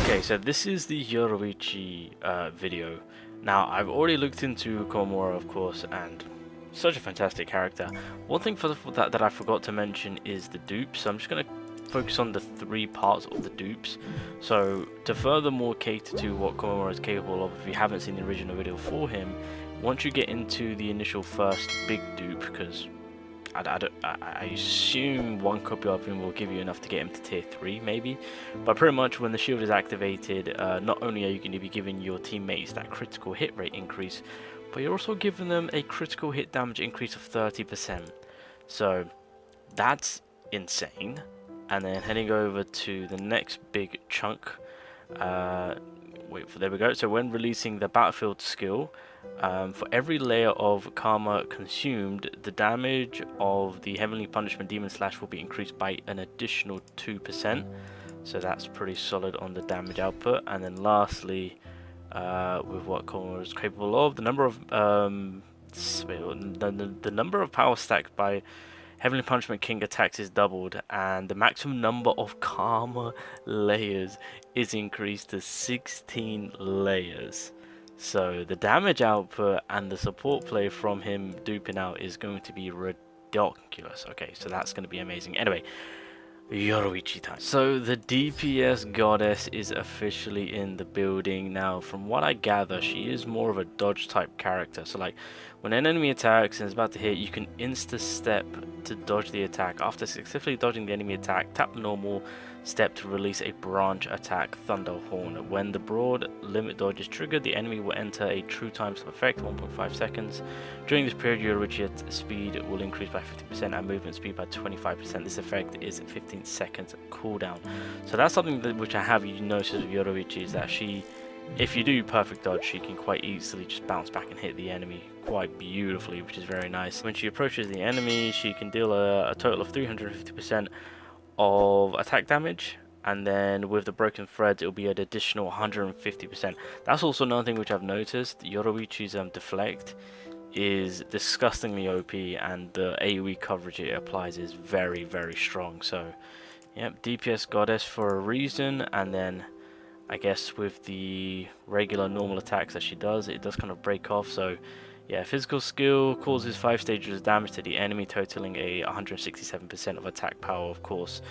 Okay, so this is the Yoruichi video. Now, I've already looked into Komamura, of course, and such a fantastic character. One thing that I forgot to mention is the dupes, so I'm just going to focus on the three parts of the dupes. So, to furthermore cater to what Komamura is capable of, if you haven't seen the original video for him, once you get into the initial first big dupe, because I assume one copy of him will give you enough to get him to tier 3 maybe, but pretty much when the shield is activated, not only are you going to be giving your teammates that critical hit rate increase, but you're also giving them a critical hit damage increase of 30%. So that's insane. And then heading over to the next big chunk, there we go. So when releasing the battlefield skill, for every layer of karma consumed, the damage of the Heavenly Punishment Demon Slash will be increased by an additional 2%. So that's pretty solid on the damage output. And then lastly, with what Komamura is capable of, the number of the number of power stacked by Heavenly Punishment King attacks is doubled, and the maximum number of karma layers is increased to 16 layers. So the damage output and the support play from him duping out is going to be ridiculous. Okay, so that's going to be amazing. Anyway, Yoruichi time. So the DPS goddess is officially in the building now. From what I gather, she is more of a dodge type character. So like when an enemy attacks and is about to hit, you can insta step to dodge the attack. After successfully dodging the enemy attack, tap the normal step to release a branch attack thunder horn. When the broad limit dodge is triggered, the enemy will enter a true time stop effect, 1.5 seconds. During this period, Yoruichi's speed will increase by 50% and movement speed by 25%. This effect is 15 seconds cooldown. So that's something which I have noticed with Yoruichi, is that she, if you do perfect dodge, she can quite easily just bounce back and hit the enemy quite beautifully, which is very nice. When she approaches the enemy, she can deal a total of 350% of attack damage, and then with the broken threads it'll be an additional 150%. That's also another thing which I've noticed. Yoruichi's deflect is disgustingly OP, and the AoE coverage it applies is very, very strong. So yep, DPS goddess for a reason. And then I guess with the regular normal attacks that she does, it does kind of break off. So yeah, physical skill causes 5 stages of damage to the enemy, totaling a 167% of attack power, of course.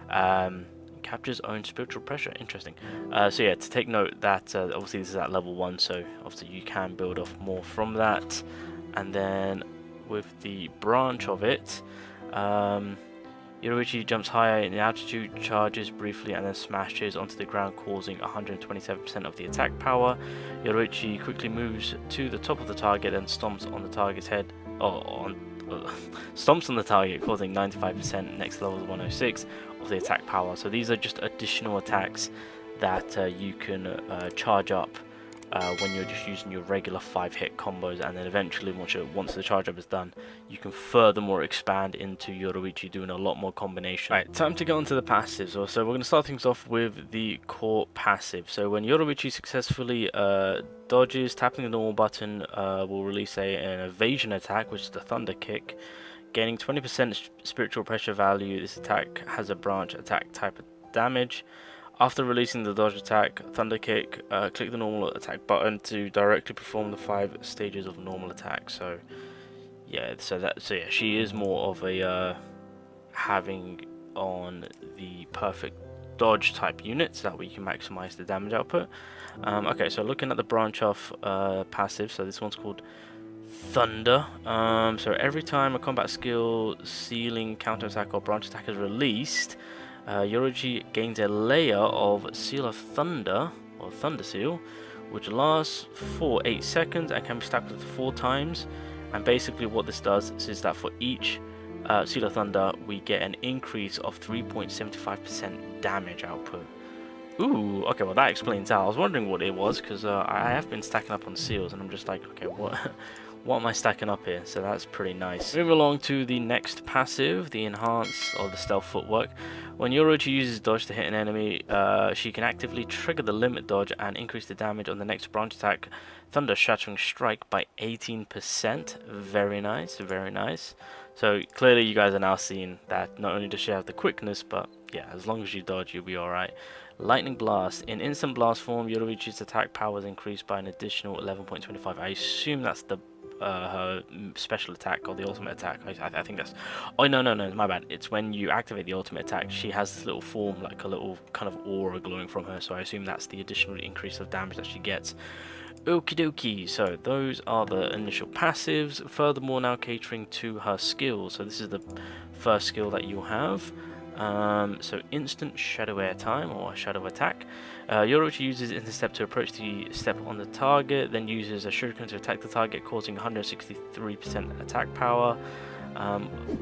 Captures own spiritual pressure. Interesting. So yeah, to take note that obviously this is at level 1, so obviously you can build off more from that. And then with the branch of it, Yoruichi jumps higher in altitude, charges briefly, and then smashes onto the ground, causing 127% of the attack power. Yoruichi quickly moves to the top of the target and stomps on the target's head, stomps on the target, causing 95% next level 106 of the attack power. So these are just additional attacks that you can charge up when you're just using your regular 5-hit combos, and then eventually once the charge up is done, you can furthermore expand into Yoruichi doing a lot more combinations. Right, time to go on to the passives. So we're going to start things off with the core passive. So when Yoruichi successfully dodges, tapping the normal button will release an evasion attack, which is the thunder kick, gaining 20% spiritual pressure value. This attack has a branch attack type of damage. After releasing the dodge attack, thunder kick, click the normal attack button to directly perform the 5 stages of normal attack. So yeah, she is more of a having on the perfect dodge type unit, so that way you can maximize the damage output. Okay, so looking at the branch off passive, so this one's called Thunder. So every time a combat skill, ceiling, counter attack, or branch attack is released, Yoruichi gains a layer of Seal of Thunder, or Thunder Seal, which lasts for 8 seconds and can be stacked with 4 times. And basically what this does is that for each Seal of Thunder, we get an increase of 3.75% damage output. Ooh, okay, well that explains that. I was wondering what it was, because I have been stacking up on seals, and I'm just like, okay, what am I stacking up here? So that's pretty nice. Moving along to the next passive, the Enhance, or the Stealth Footwork. When Yoruichi uses dodge to hit an enemy, she can actively trigger the limit dodge and increase the damage on the next branch attack, Thunder Shattering Strike, by 18%. Very nice, very nice. So clearly you guys are now seeing that not only does she have the quickness, but yeah, as long as you dodge, you'll be alright. Lightning Blast. In Instant Blast form, Yoruichi's attack power is increased by an additional 11.25. I assume that's the her special attack or the ultimate attack. I think that's... Oh, no, my bad. It's when you activate the ultimate attack, she has this little form, like a little kind of aura glowing from her, so I assume that's the additional increase of damage that she gets. Okie dokie, so those are the initial passives. Furthermore, now catering to her skills. So this is the first skill that you'll have. So instant shadow air time or shadow attack. Yoruichi uses intercept to approach the step on the target, then uses a shuriken to attack the target, causing 163% attack power.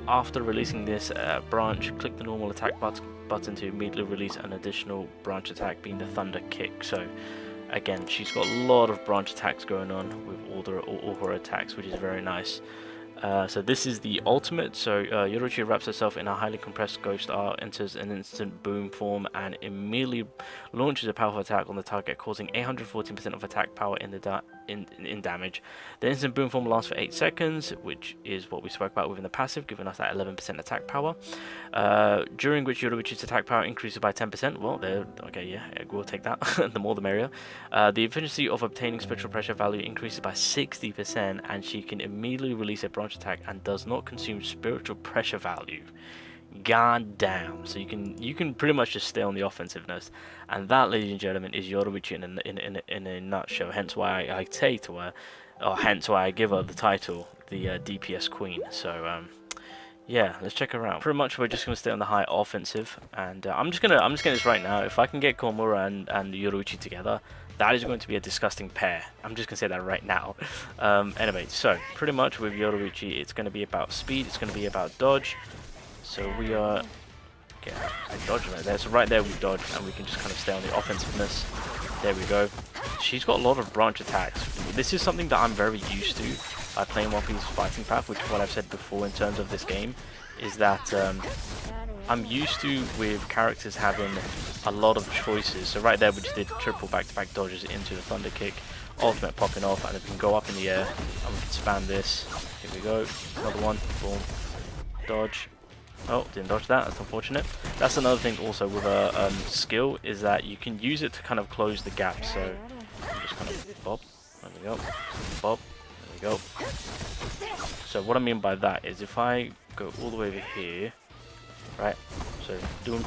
After releasing this branch, click the normal attack button to immediately release an additional branch attack, being the thunder kick. So again, she's got a lot of branch attacks going on with all her attacks, which is very nice. So this is the ultimate. So Yoruichi wraps herself in a highly compressed ghost art, enters an instant boom form, and immediately launches a powerful attack on the target, causing 814% of attack power in damage. The instant boom form lasts for 8 seconds, which is what we spoke about within the passive, giving us that 11% attack power. During which Yoruichi's attack power increases by 10%. Well, there. Okay, yeah, we'll take that. The more the merrier. The efficiency of obtaining spectral pressure value increases by 60%, and she can immediately release a branch attack and does not consume spiritual pressure value. God damn. So you can pretty much just stay on the offensiveness, and that, ladies and gentlemen, is Yoruichi in a nutshell. Hence why I say to her, or hence why I give her the title, the DPS Queen. So yeah, let's check her out. Pretty much we're just gonna stay on the high offensive, and I'm just gonna this right now. If I can get Komamura and Yoruichi together, that is going to be a disgusting pair. I'm just gonna say that right now. Anyway, so pretty much with Yoruichi, it's gonna be about speed. It's gonna be about dodge. So we are... Okay, I dodge right there. So right there we dodge, and we can just kind of stay on the offensiveness. There we go. She's got a lot of branch attacks. This is something that I'm very used to by playing One Piece Fighting Path, which is what I've said before in terms of this game, is that I'm used to with characters having a lot of choices. So right there we just did triple back-to-back dodges into the thunder kick, ultimate popping off, and then we can go up in the air and we can spam this. Here we go, another one, boom, dodge. Oh, didn't dodge that, that's unfortunate. That's another thing also with a skill, is that you can use it to kind of close the gap. So I'm just kind of bob, there we go, bob, there we go. So what I mean by that is if I go all the way over here, right, so boom,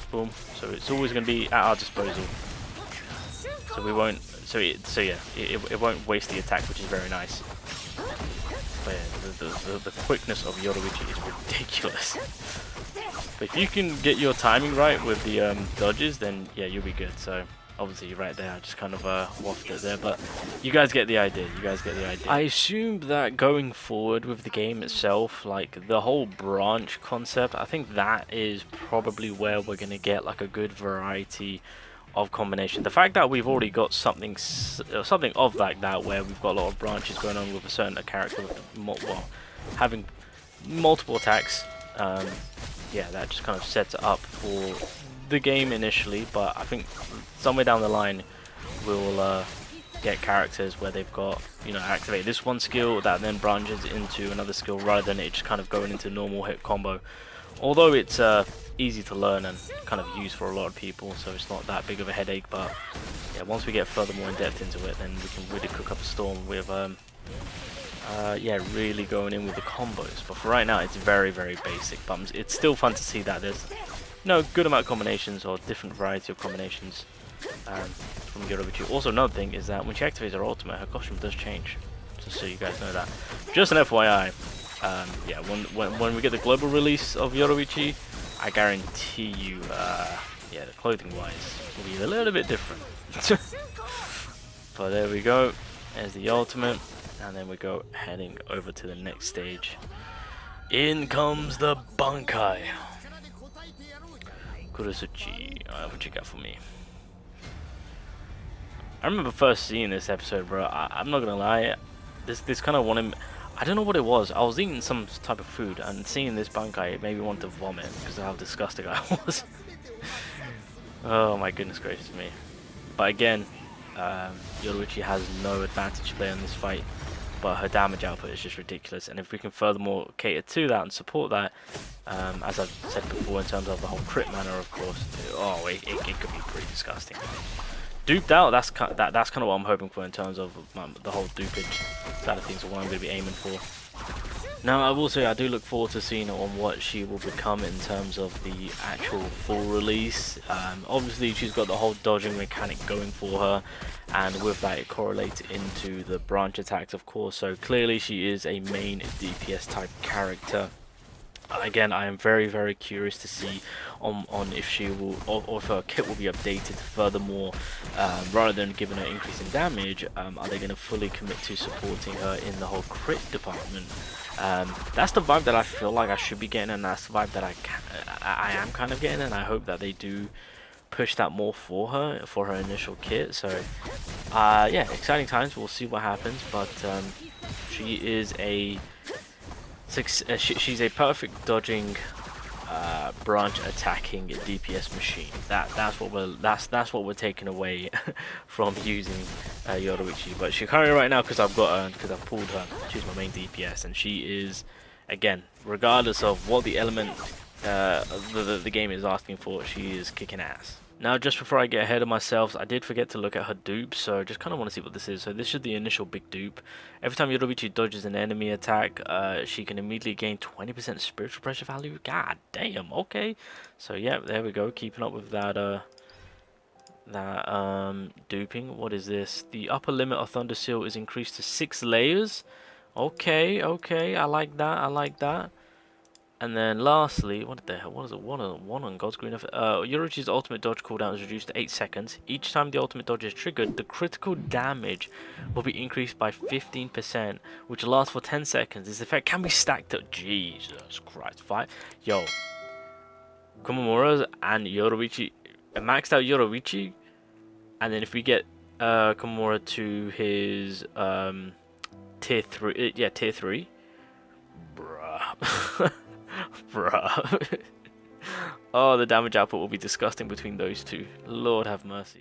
boom, so it's always going to be at our disposal. So we won't, so yeah, it won't waste the attack, which is very nice. But yeah, the quickness of Yoruichi is ridiculous. But if you can get your timing right with the dodges, then yeah, you'll be good. So obviously right there, I just kind of waffed it there, but you guys get the idea. I assume that going forward with the game itself, like the whole branch concept, I think that is probably where we're gonna get like a good variety of combination. The fact that we've already got something of like that, where we've got a lot of branches going on with a certain character with having multiple attacks, yeah, that just kind of sets it up for the game initially. But I think somewhere down the line we'll get characters where they've got, you know, activate this one skill that then branches into another skill, rather than it just kind of going into normal hit combo. Although it's easy to learn and kind of use for a lot of people, so it's not that big of a headache. But yeah, once we get further more in depth into it, then we can really cook up a storm with yeah, really going in with the combos. But for right now, it's very, very basic. But it's still fun to see that there's, you know, good amount of combinations or different variety of combinations from Yoruichi. Also, another thing is that when she activates her ultimate, her costume does change. Just so you guys know that. Just an FYI. Yeah, when we get the global release of Yoruichi, I guarantee you, yeah, the clothing-wise will be a little bit different. But there we go. There's the ultimate, and then we go heading over to the next stage. In comes the Bankai. Kurosuchi, what you got for me? I remember first seeing this episode, bro. I'm not gonna lie, this kind of wanted. I don't know what it was. I was eating some type of food, and seeing this Bankai, it made me want to vomit because of how disgusting I was. Oh my goodness gracious me. But again, Yoruichi has no advantage play on this fight. but her damage output is just ridiculous. And if we can furthermore cater to that and support that, as I've said before, in terms of the whole crit manner, of course, it could be pretty disgusting. Duped out, that's kind of what I'm hoping for in terms of the whole dupage side of things, or what I'm going to be aiming for. Now, I will say I do look forward to seeing on what she will become in terms of the actual full release. Obviously, she's got the whole dodging mechanic going for her, and with that, it correlates into the branch attacks, of course. So clearly, she is a main DPS type character. Again, I am very curious to see on if she will, or if her kit will be updated. Furthermore, rather than giving her increase in damage, are they going to fully commit to supporting her in the whole crit department? That's the vibe that I feel like I should be getting, and that's the vibe that I am kind of getting, and I hope that they do push that more for her initial kit. So yeah, exciting times. We'll see what happens, but she is she's a perfect dodging, branch attacking DPS machine. That's what we're taking away from using Yoruichi. But Shikari right now, because I've pulled her. She's my main DPS, and she is, again, regardless of what the element the game is asking for, she is kicking ass. Now, just before I get ahead of myself, I did forget to look at her dupe, so just kind of want to see what this is. So this is the initial big dupe. Every time Yoruichi dodges an enemy attack, she can immediately gain 20% spiritual pressure value. God damn, okay. So yeah, there we go, keeping up with that duping. What is this? The upper limit of Thunder Seal is increased to 6 layers. Okay, I like that. And then lastly, what the hell? What is it? One on God's green. Yoruichi's ultimate dodge cooldown is reduced to 8 seconds. Each time the ultimate dodge is triggered, the critical damage will be increased by 15%, which lasts for 10 seconds. This effect can be stacked up. Jesus Christ, yo, Komamura and Yoruichi, maxed out Yoruichi, and then if we get Komamura to his tier 3, tier 3, bruh. Bruh. Oh, the damage output will be disgusting between those two. Lord have mercy.